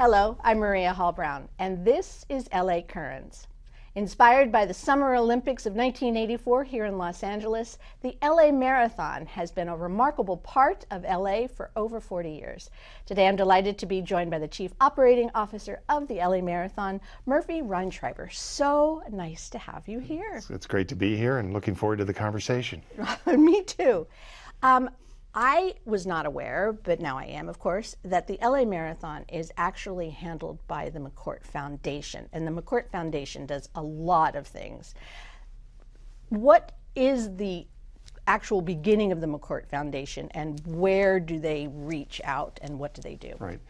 Hello, I'm Maria Hall Brown, and this is LA Currents. Inspired by the Summer Olympics of 1984 here in Los Angeles, the LA Marathon has been a remarkable part of LA for over 40 years. Today I'm delighted to be joined by the Chief Operating Officer of the LA Marathon, Murphy Reinschreiber. So nice to have you here. It's great to be here and looking forward to the conversation. Me too. I was not aware, but now I am, of course, that the LA Marathon is actually handled by the McCourt Foundation, and the McCourt Foundation does a lot of things. What is the actual beginning of the McCourt Foundation, and where do they reach out, and what do they do? Right.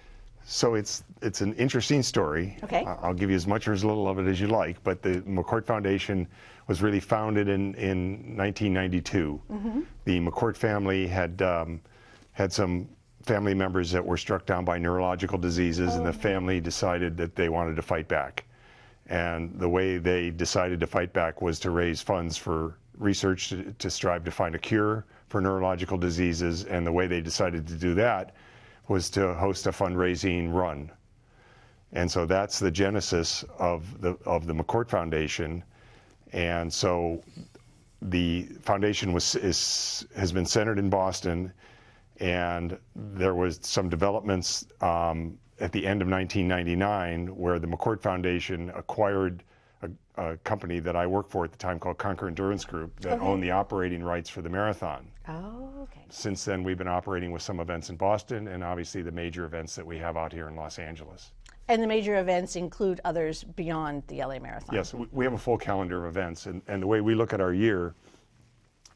So it's an interesting story. Okay. I'll give you as much or as little of it as you like, but the McCourt Foundation was really founded in 1992. Mm-hmm. The McCourt family had some family members that were struck down by neurological diseases, and the family decided that they wanted to fight back. And the way they decided to fight back was to raise funds for research to strive to find a cure for neurological diseases, and the way they decided to do that was to host a fundraising run. And so that's the genesis of the McCourt Foundation. And so the foundation has been centered in Boston, and there was some developments at the end of 1999 where the McCourt Foundation acquired a company that I worked for at the time called Conquer Endurance Group that owned the operating rights for the marathon. Oh, okay. Since then, we've been operating with some events in Boston and obviously the major events that we have out here in Los Angeles. And the major events include others beyond the LA Marathon? Yes, we have a full calendar of events, and the way we look at our year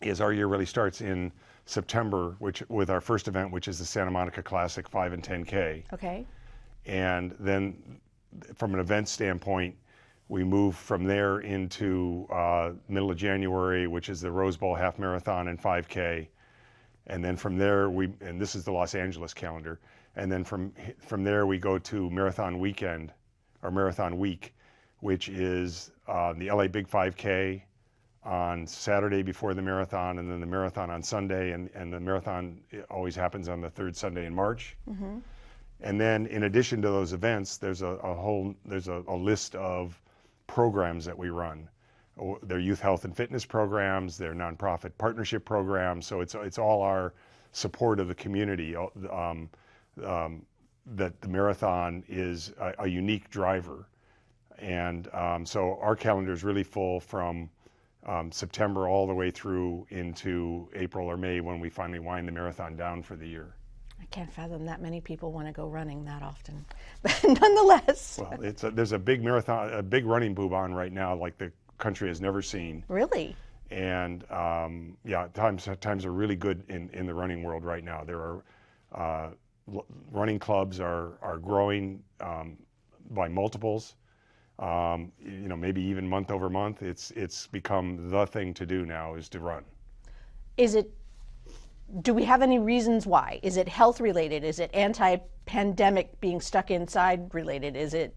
is our year really starts in September, with our first event, which is the Santa Monica Classic 5 and 10K. Okay. And then from an event standpoint, we move from there into middle of January, which is the Rose Bowl Half Marathon and 5K. And then from there, and this is the Los Angeles calendar, and then from there we go to Marathon Weekend, or Marathon Week, which is the LA Big 5K on Saturday before the marathon, and then the marathon on Sunday, and the marathon always happens on the third Sunday in March. Mm-hmm. And then in addition to those events, there's a list of programs that we run. They're youth health and fitness programs, they're nonprofit partnership programs, so it's all our support of the community. That the marathon is a unique driver. And so our calendar is really full from September all the way through into April or May when we finally wind the marathon down for the year. I can't fathom that many people want to go running that often, but nonetheless. Well, there's a big marathon, a big running boom on right now, like the country has never seen. Really? And yeah, times are really good in the running world right now. There are running clubs are growing by multiples. Maybe even month over month. It's become the thing to do now, is to run. Do we have any reasons why? Is it health related? Is it anti-pandemic being stuck inside related? Is it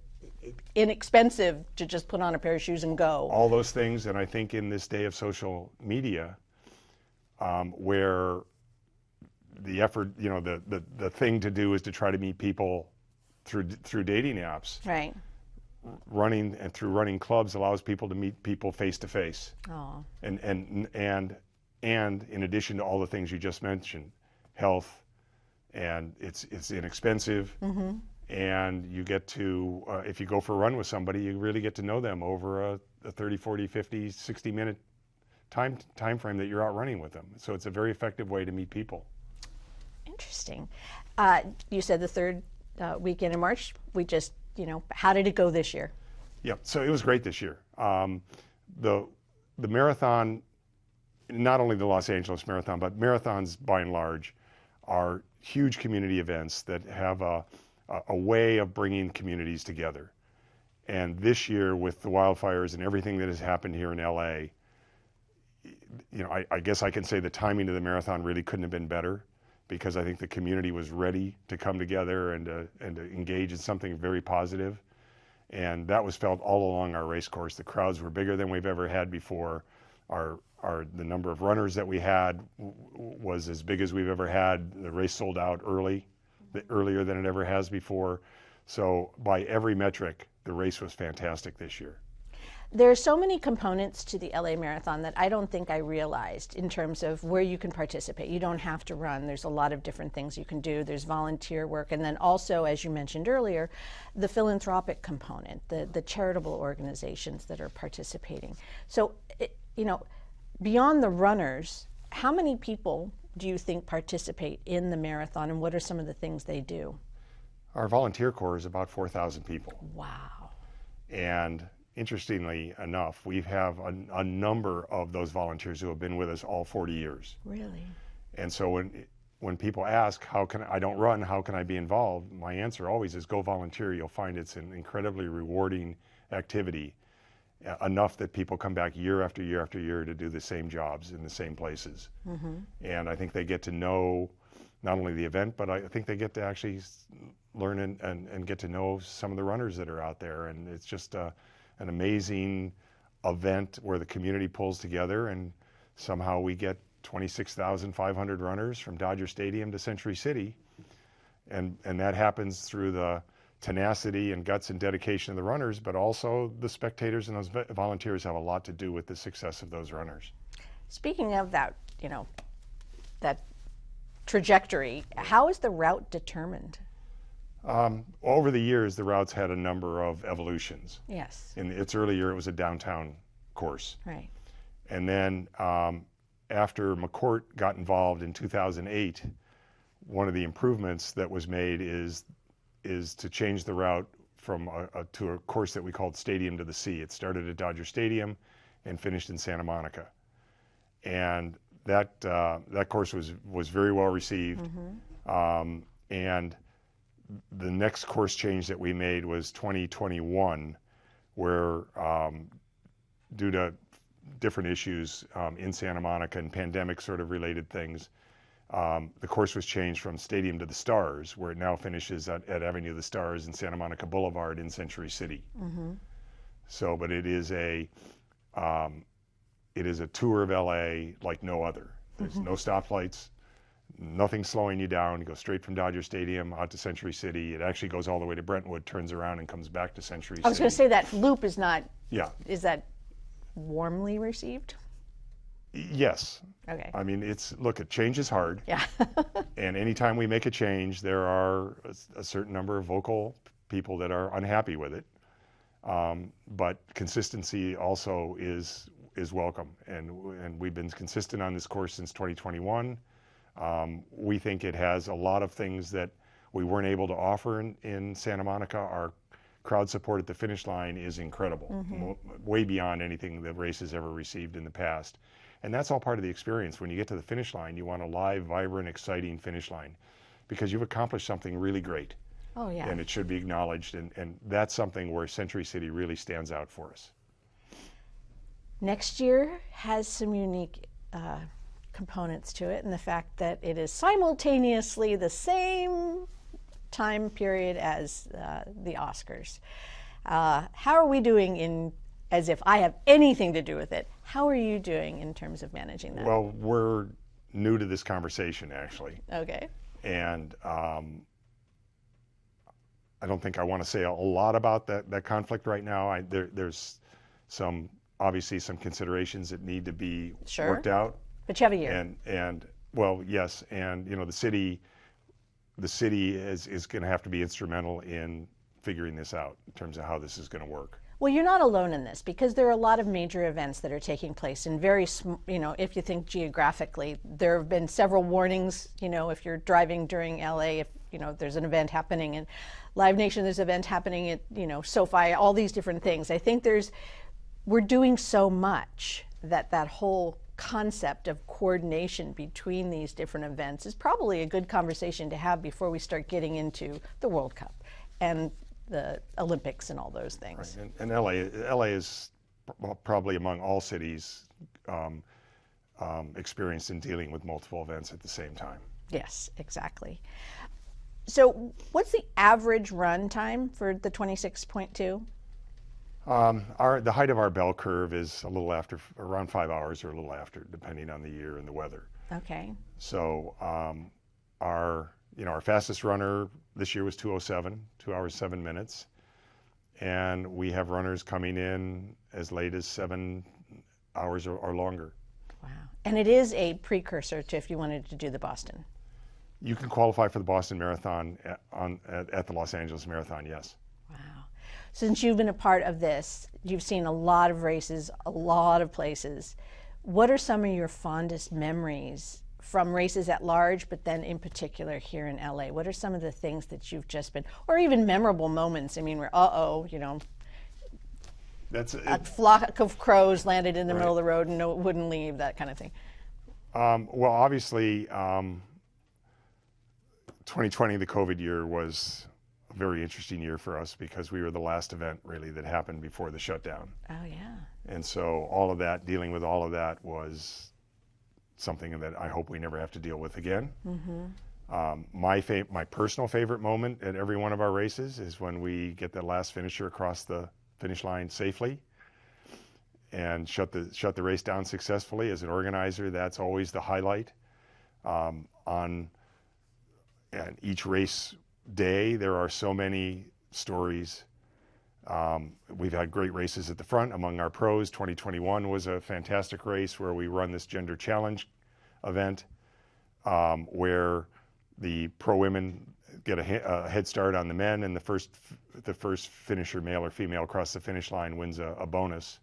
inexpensive to just put on a pair of shoes and go? All those things, and I think in this day of social media, where the effort, the thing to do is to try to meet people through dating apps. Right. Running and through running clubs allows people to meet people face to face. Oh. And in addition to all the things you just mentioned, health, and it's inexpensive, mm-hmm. and you get to, if you go for a run with somebody, you really get to know them over a 30, 40, 50, 60 minute time frame that you're out running with them. So it's a very effective way to meet people. Interesting. You said the third weekend in March. We just, how did it go this year? Yeah, so it was great this year. The marathon, not only the Los Angeles Marathon, but marathons by and large are huge community events that have a way of bringing communities together. And this year, with the wildfires and everything that has happened here in LA, I guess I can say the timing of the marathon really couldn't have been better, because I think the community was ready to come together and to engage in something very positive. And that was felt all along our race course. The crowds were bigger than we've ever had before. The number of runners that we had was as big as we've ever had. The race sold out earlier than it ever has before. So by every metric, the race was fantastic this year. There are so many components to the LA Marathon that I don't think I realized in terms of where you can participate. You don't have to run. There's a lot of different things you can do. There's volunteer work. And then also, as you mentioned earlier, the philanthropic component, the charitable organizations that are participating. So, beyond the runners, how many people do you think participate in the marathon, and what are some of the things they do? Our volunteer corps is about 4,000 people. Wow. And interestingly enough, we have a number of those volunteers who have been with us all 40 years. Really? And so when people ask, I don't run, how can I be involved? My answer always is go volunteer. You'll find it's an incredibly rewarding activity, enough that people come back year after year after year to do the same jobs in the same places. And I think they get to know not only the event, but I think they get to actually learn and get to know some of the runners that are out there. And it's just an amazing event where the community pulls together, and somehow we get 26,500 runners from Dodger Stadium to Century City. And that happens through the tenacity and guts and dedication of the runners, but also the spectators and those volunteers have a lot to do with the success of those runners. Speaking of that, that trajectory, how is the route determined? Over the years, the route's had a number of evolutions. Yes. In its early year, it was a downtown course. Right. And then after McCourt got involved in 2008, one of the improvements that was made is to change the route from to a course that we called Stadium to the Sea. It started at Dodger Stadium and finished in Santa Monica. And that course was very well received. And the next course change that we made was 2021, where due to different issues in Santa Monica and pandemic sort of related things, the course was changed from Stadium to the Stars, where it now finishes at Avenue of the Stars and Santa Monica Boulevard in Century City. So, but it is a tour of LA like no other. There's no stoplights, nothing slowing you down. You go straight from Dodger Stadium out to Century City. It actually goes all the way to Brentwood, turns around, and comes back to Century City. I was going to say that loop is not. Yeah. Is that warmly received? Yes. Okay. I mean, look, change is hard. Yeah. And anytime we make a change, there are a certain number of vocal people that are unhappy with it. But consistency also is welcome. And we've been consistent on this course since 2021. We think it has a lot of things that we weren't able to offer in Santa Monica. Our crowd support at the finish line is incredible, way beyond anything the race has ever received in the past. And that's all part of the experience. When you get to the finish line, you want a live, vibrant, exciting finish line because you've accomplished something really great. Oh, yeah. And it should be acknowledged. And that's something where Century City really stands out for us. Next year has some unique components to it, and the fact that it is simultaneously the same time period as the Oscars. How are we doing as if I have anything to do with it? How are you doing in terms of managing that? Well, we're new to this conversation, actually. Okay. And I don't think I want to say a lot about that conflict right now. There's obviously some considerations that need to be worked out. But you have a year. And well, yes, and the city is going to have to be instrumental in figuring this out in terms of how this is going to work. Well, you're not alone in this because there are a lot of major events that are taking place and if you think geographically, there have been several warnings, if you're driving during LA, if there's an event happening in Live Nation, there's an event happening at, SoFi, all these different things. I think we're doing so much that whole concept of coordination between these different events is probably a good conversation to have before we start getting into the World Cup and the Olympics and all those things. Right. And LA is probably among all cities experienced in dealing with multiple events at the same time. Yes, exactly. So what's the average run time for the 26.2? The height of our bell curve is a little after, around 5 hours or a little after, depending on the year and the weather. Okay. So our fastest runner this year was 2:07, 2 hours 7 minutes. And we have runners coming in as late as 7 hours or longer. Wow. And it is a precursor to if you wanted to do the Boston. You can qualify for the Boston Marathon at the Los Angeles Marathon, yes. Wow. Since you've been a part of this, you've seen a lot of races, a lot of places. What are some of your fondest memories from races at large, but then in particular here in LA? What are some of the things that you've just been, or even memorable moments? I mean, where, That's a flock of crows landed in the middle of the road and wouldn't leave, that kind of thing. Well, obviously, 2020, the COVID year, was a very interesting year for us because we were the last event really that happened before the shutdown. Oh, yeah. And so all of that, dealing with all of that was something that I hope we never have to deal with again. My personal favorite moment at every one of our races is when we get the last finisher across the finish line safely and shut the race down successfully. As an organizer, that's always the highlight. On each race day, there are so many stories. We've had great races at the front among our pros. 2021 was a fantastic race where we run this gender challenge event where the pro women get a head start on the men, and the first finisher, male or female, across the finish line wins a bonus.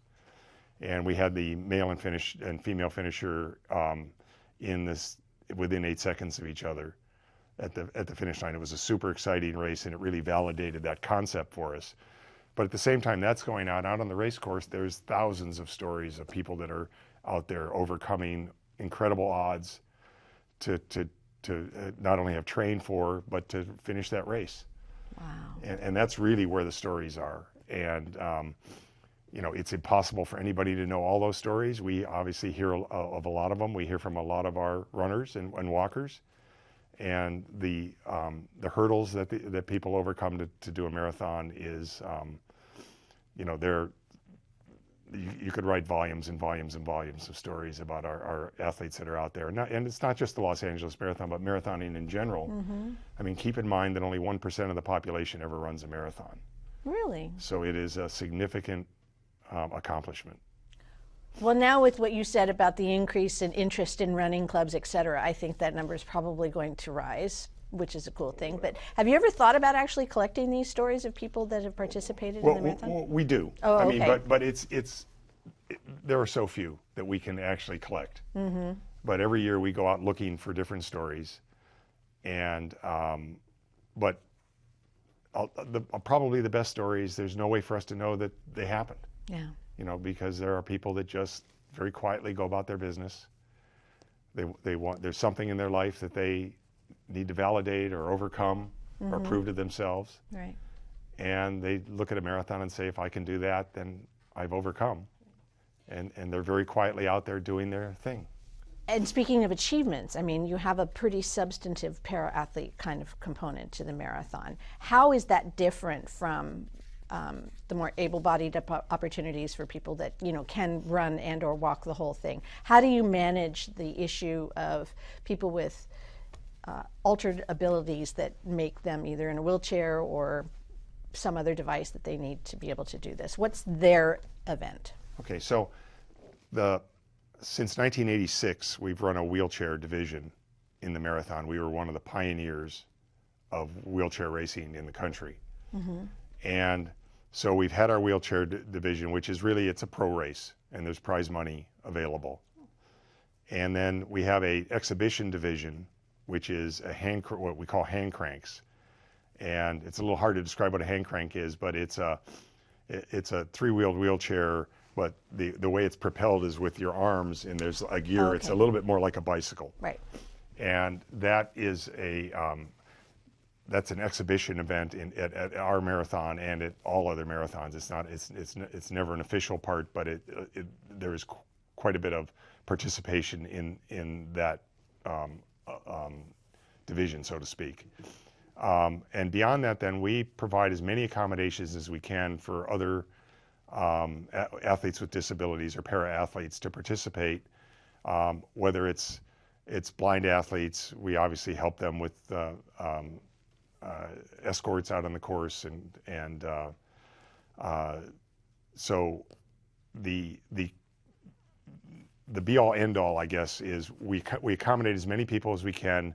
And we had the male and female finisher within 8 seconds of each other at the finish line. It was a super exciting race, and it really validated that concept for us. But at the same time that's going on, out on the race course, there's thousands of stories of people that are out there overcoming incredible odds to not only have trained for, but to finish that race. Wow. And that's really where the stories are. And it's impossible for anybody to know all those stories. We obviously hear of a lot of them. We hear from a lot of our runners and walkers, and the hurdles that people overcome to do a marathon is, you could write volumes and volumes and volumes of stories about our athletes that are out there. And it's not just the Los Angeles Marathon, but marathoning in general. I mean, keep in mind that only 1% of the population ever runs a marathon. Really? So it is a significant accomplishment. Well, now with what you said about the increase in interest in running clubs, et cetera, I think that number is probably going to rise, which is a cool thing. But have you ever thought about actually collecting these stories of people that have participated in the marathon? Well, we do. Oh, I mean, okay. but there are so few that we can actually collect. But every year we go out looking for different stories, and but probably the best stories, there's no way for us to know that they happened. Yeah. Because there are people that just very quietly go about their business. There's something in their life that they need to validate or overcome or prove to themselves. Right. And they look at a marathon and say, if I can do that, then I've overcome. And they're very quietly out there doing their thing. And speaking of achievements, I mean, you have a pretty substantive para-athlete kind of component to the marathon. How is that different from the more able-bodied opportunities for people that can run and or walk the whole thing? How do you manage the issue of people with altered abilities that make them either in a wheelchair or some other device that they need to be able to do this? What's their event? Okay, so since 1986, we've run a wheelchair division in the marathon. We were one of the pioneers of wheelchair racing in the country. And so we've had our wheelchair division, which is really, it's a pro race, and there's prize money available. And then we have a exhibition division, which is what we call hand cranks. And it's a little hard to describe what a hand crank is, but it's a three-wheeled wheelchair, but the way it's propelled is with your arms, and there's a gear. Okay. It's a little bit more like a bicycle. Right. And that is that's an exhibition event at our marathon and at all other marathons. It's never an official part, but there is quite a bit of participation in that division, so to speak. And beyond that, then we provide as many accommodations as we can for other athletes with disabilities or para-athletes to participate, whether it's It's blind athletes. We obviously help them with escorts out on the course, and so the be all end all, I guess, is we accommodate as many people as we can.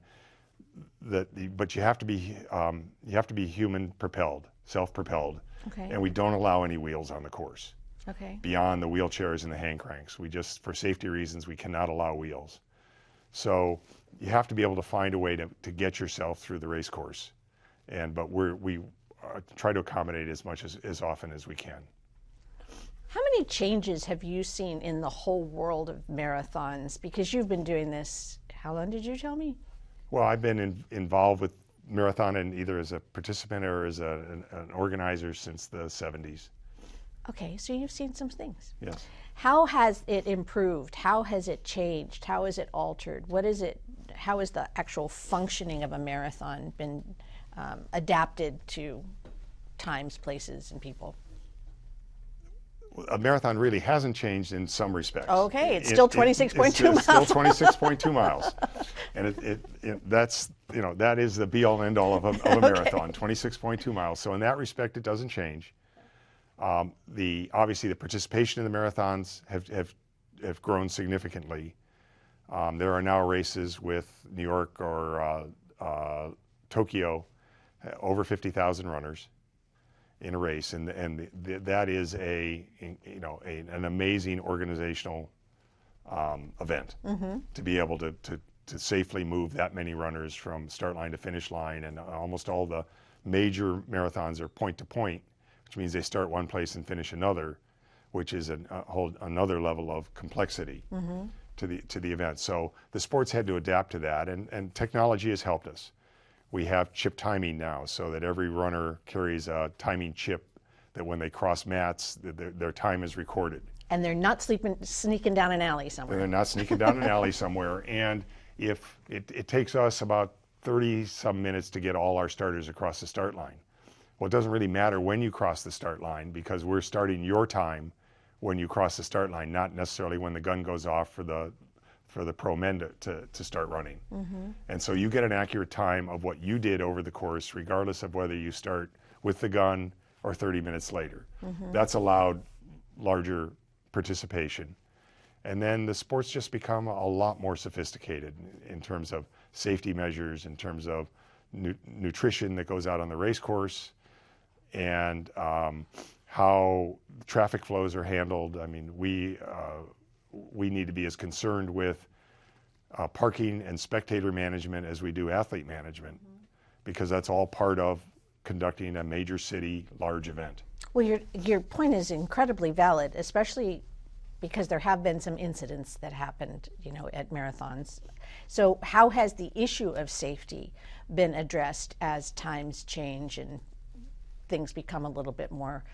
But you have to be human propelled, self propelled, Okay. and we don't allow any wheels on the course. Okay. Beyond the wheelchairs and the hand cranks, we just, for safety reasons, we cannot allow wheels. So you have to be able to find a way to get yourself through the race course, but we try to accommodate as much as often as we can. How many changes have you seen in the whole world of marathons? Because you've been doing this, how long did you tell me? Well, I've been involved with marathon and either as a participant or as an organizer since the 70s. Okay, so you've seen some things. Yes. How has it improved? How has it changed? How has it altered? What is it? How has the actual functioning of a marathon been adapted to times, places, and people? A marathon really hasn't changed in some respects. Okay, it's still 26.2 miles. It's still 26.2 miles, and that is the be all end all of a marathon, 26.2 miles. So in that respect, it doesn't change. Obviously the participation in the marathons have grown significantly. There are now races with New York or Tokyo, over 50,000 runners in a race, and that is an amazing organizational event to be able to safely move that many runners from start line to finish line. And almost all the major marathons are point to point, which means they start one place and finish another, which is another level of complexity to the event. So the sports had to adapt to that, and technology has helped us. We have chip timing now, so that every runner carries a timing chip that when they cross mats, their time is recorded. And they're not sneaking down an alley somewhere. And they're not sneaking down an alley somewhere. And if it takes us about 30-some minutes to get all our starters across the start line. Well, it doesn't really matter when you cross the start line, because we're starting your time when you cross the start line, not necessarily when the gun goes off for the pro men to start running. And so you get an accurate time of what you did over the course, regardless of whether you start with the gun or 30 minutes later. That's allowed larger participation. And then the sports just become a lot more sophisticated in terms of safety measures, in terms of nutrition that goes out on the race course, and how traffic flows are handled. I mean, we need to be as concerned with parking and spectator management as we do athlete management, because that's all part of conducting a major city large event. Well, your point is incredibly valid, especially because there have been some incidents that happened, at marathons. So how has the issue of safety been addressed as times change and things become a little bit more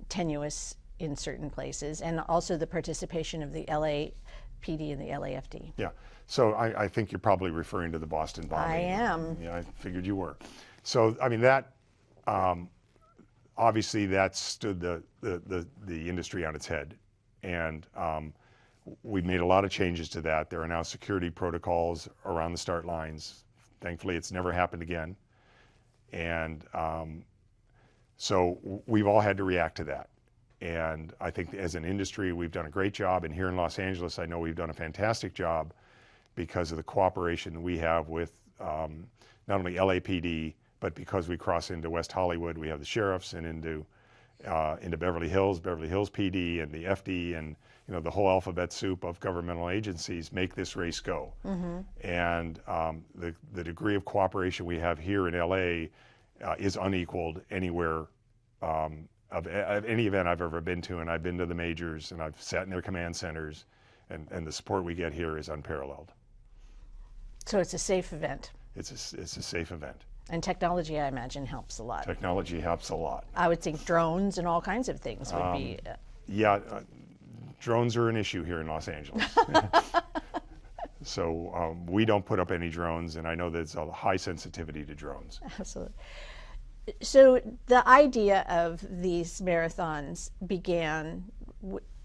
tenuous in certain places, and also the participation of the LAPD and the LAFD? Yeah, so I think you're probably referring to the Boston bombing. I am. Yeah, I figured you were. So, I mean, that, obviously that stood the industry on its head. And we've made a lot of changes to that. There are now security protocols around the start lines. Thankfully, it's never happened again. And so we've all had to react to that. And I think as an industry, we've done a great job. And here in Los Angeles, I know we've done a fantastic job because of the cooperation we have with not only LAPD, but because we cross into West Hollywood, we have the sheriffs, and into Beverly Hills PD, and the FD, and the whole alphabet soup of governmental agencies make this race go. And the degree of cooperation we have here in LA is unequaled anywhere of any event I've ever been to. And I've been to the majors, and I've sat in their command centers, and the support we get here is unparalleled. So it's a safe event. It's a safe event. And technology, I imagine, helps a lot. Technology helps a lot. I would think drones and all kinds of things would be... Yeah, drones are an issue here in Los Angeles. So we don't put up any drones, and I know there's a high sensitivity to drones. Absolutely. So the idea of these marathons began,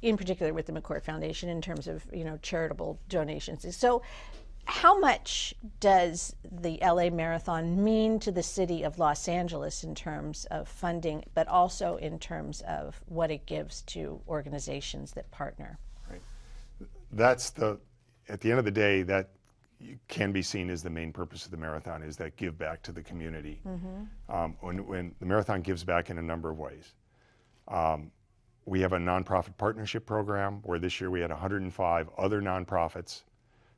in particular with the McCourt Foundation, in terms of charitable donations. So How much does the LA Marathon mean to the city of Los Angeles in terms of funding, but also in terms of what it gives to organizations that partner? Right. That's at the end of the day, that can be seen as the main purpose of the marathon, is that give back to the community. When the marathon gives back in a number of ways. We have a nonprofit partnership program where this year we had 105 other nonprofits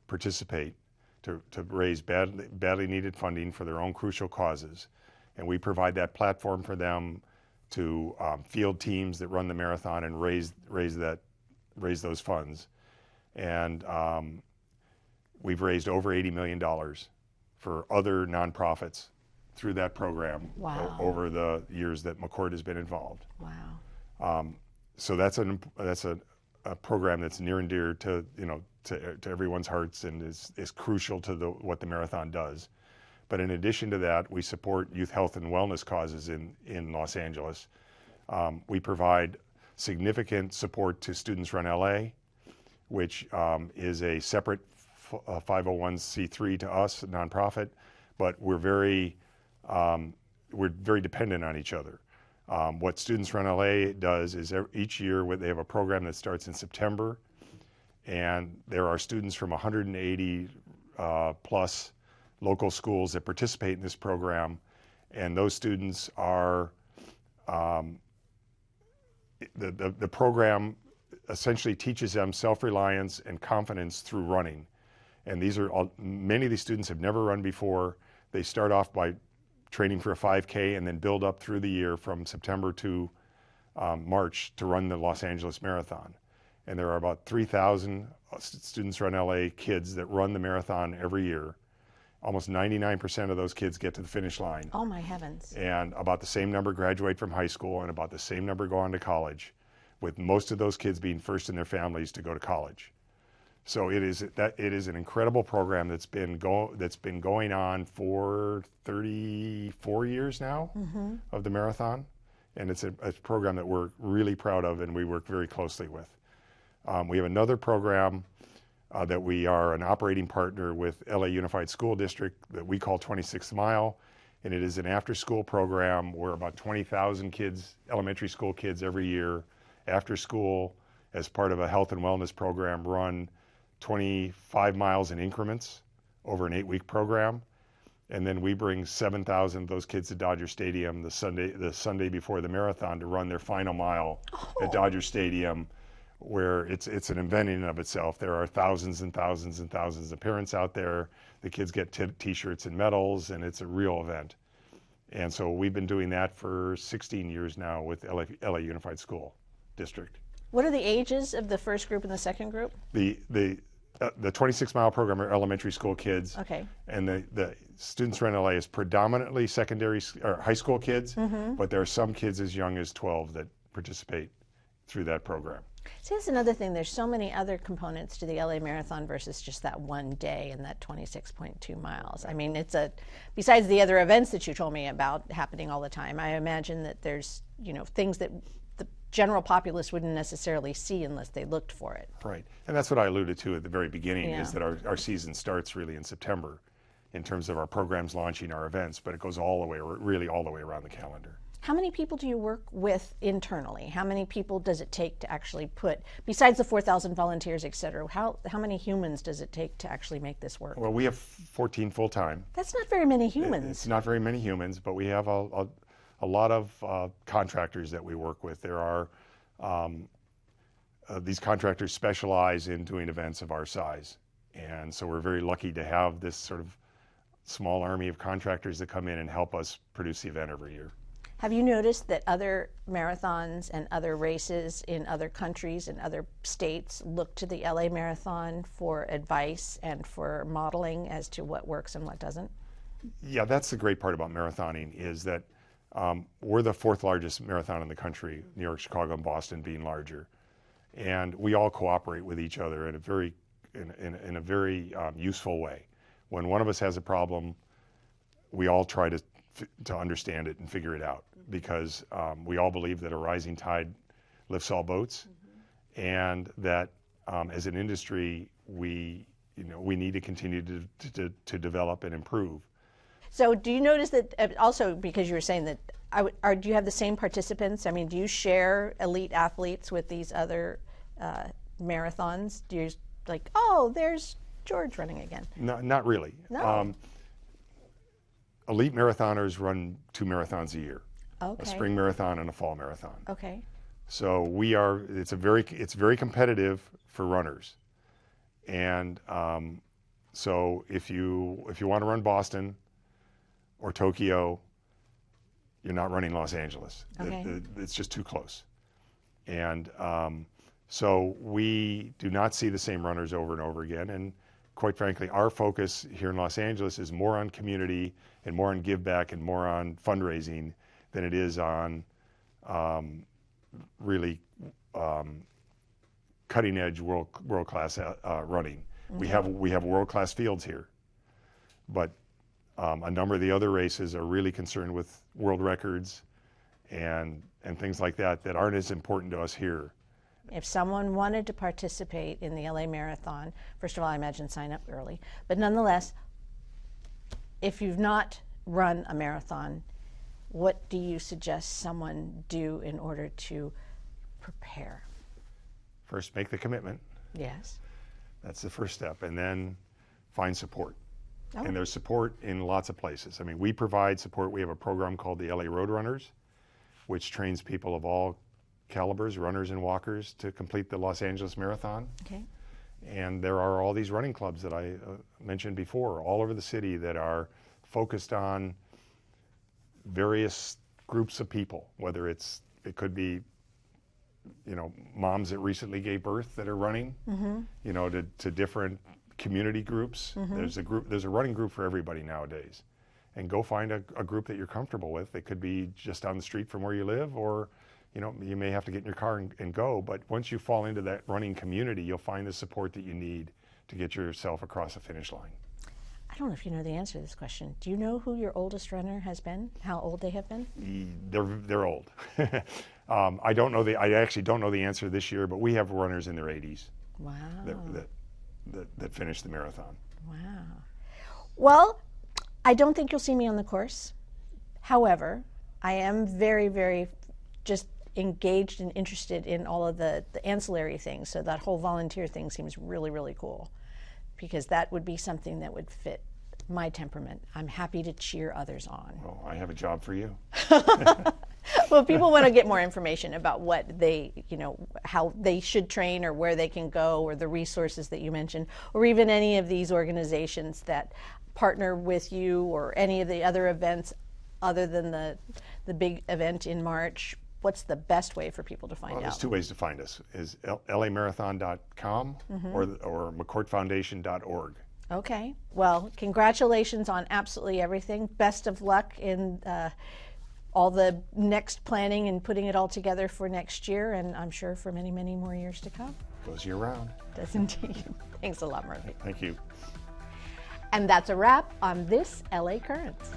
participate to raise badly needed funding for their own crucial causes. And we provide that platform for them to field teams that run the marathon and raise those funds. And we've raised over $80 million for other nonprofits through that program. Wow. Over the years that McCourt has been involved. Wow. So that's a program that's near and dear to everyone's hearts and is crucial to what the marathon does. But in addition to that, we support youth health and wellness causes in Los Angeles. We provide significant support to Students Run LA, which is a separate 501c3 to us, a nonprofit, but we're very dependent on each other. What Students Run LA does is each year they have a program that starts in September, and there are students from 180 plus local schools that participate in this program, and those students are, the program essentially teaches them self-reliance and confidence through running. And many of these students have never run before. They start off by training for a 5K and then build up through the year from September to March to run the Los Angeles Marathon. And there are about 3,000 Students Run LA kids that run the marathon every year. Almost 99% of those kids get to the finish line. Oh my heavens. And about the same number graduate from high school, and about the same number go on to college, with most of those kids being first in their families to go to college. So it is an incredible program that's been going on for 34 years now of the marathon, and it's a program that we're really proud of and we work very closely with. We have another program that we are an operating partner with LA Unified School District that we call 26th Mile, and it is an after-school program where about 20,000 kids, elementary school kids every year, after school, as part of a health and wellness program, run 25 miles in increments over an 8-week program. And then we bring 7,000 of those kids to Dodger Stadium the Sunday before the marathon to run their final mile at Dodger Stadium, where it's an event in and of itself. There are thousands and thousands and thousands of parents out there. The kids get t-shirts and medals, and it's a real event. And so we've been doing that for 16 years now with LA Unified School District. What are the ages of the first group and the second group? The 26-mile program are elementary school kids. Okay. And the Students Run LA is predominantly secondary or high school kids, but there are some kids as young as 12 that participate through that program. See, that's another thing. There's so many other components to the LA Marathon versus just that one day and that 26.2 miles. I mean, besides the other events that you told me about happening all the time, I imagine that there's, things that the general populace wouldn't necessarily see unless they looked for it. Right. And that's what I alluded to at the very beginning, is that our season starts really in September in terms of our programs launching our events, but it goes really all the way around the calendar. How many people do you work with internally? How many people does it take to actually besides the 4,000 volunteers, et cetera, how many humans does it take to actually make this work? Well, we have 14 full-time. That's not very many humans. It's not very many humans, but we have a lot of contractors that we work with. There are, these contractors specialize in doing events of our size. And so we're very lucky to have this sort of small army of contractors that come in and help us produce the event every year. Have you noticed that other marathons and other races in other countries and other states look to the LA Marathon for advice and for modeling as to what works and what doesn't? Yeah, that's the great part about marathoning, is that we're the 4th largest marathon in the country, New York, Chicago, and Boston being larger. And we all cooperate with each other in a very useful way. When one of us has a problem, we all try to understand it and figure it out, because we all believe that a rising tide lifts all boats, and that as an industry, we we need to continue to develop and improve. So do you notice that also, because you were saying that, do you have the same participants? I mean, do you share elite athletes with these other marathons? Do you like, oh, there's George running again? No, not really. No. Elite marathoners run 2 marathons a year, Okay. a spring marathon and a fall marathon. Okay. So it's very competitive for runners. And so if you want to run Boston or Tokyo, you're not running Los Angeles. Okay. It's just too close. And so we do not see the same runners over and over again. And quite frankly, our focus here in Los Angeles is more on community and more on give back and more on fundraising than it is on really cutting edge world class running. Okay. We have world class fields here, but a number of the other races are really concerned with world records and things like that aren't as important to us here. If someone wanted to participate in the LA Marathon, first of all, I imagine sign up early, but nonetheless, if you've not run a marathon, what do you suggest someone do in order to prepare? First, make the commitment. Yes. That's the first step, and then find support. Oh. And there's support in lots of places. I mean, we provide support. We have a program called the LA Roadrunners, which trains people of all calibers, runners and walkers, to complete the Los Angeles Marathon. Okay. And there are all these running clubs that I mentioned before, all over the city, that are focused on various groups of people, whether it could be, moms that recently gave birth that are running, to different community groups. There's a running group for everybody nowadays. And go find a group that you're comfortable with. It could be just down the street from where you live, or you may have to get in your car and go. But once you fall into that running community, you'll find the support that you need to get yourself across the finish line. I don't know if you know the answer to this question. Do you know who your oldest runner has been? How old they have been? They're old. I actually don't know the answer this year, but we have runners in their 80s. Wow. That finished the marathon. Wow. Well, I don't think you'll see me on the course. However, I am very, very just engaged and interested in all of the ancillary things. So that whole volunteer thing seems really, really cool, because that would be something that would fit my temperament. I'm happy to cheer others on. Well, I have a job for you. Well, if people want to get more information about what they, how they should train, or where they can go, or the resources that you mentioned, or even any of these organizations that partner with you, or any of the other events other than the big event in March, what's the best way for people to find out? There's 2 ways to find us: is lamarathon.com or McCourtFoundation.org. Okay. Well, congratulations on absolutely everything. Best of luck in all the next planning and putting it all together for next year, and I'm sure for many, many more years to come. Goes year round. Does indeed. Thanks a lot, Murphy. Thank you. And that's a wrap on this LA Currents.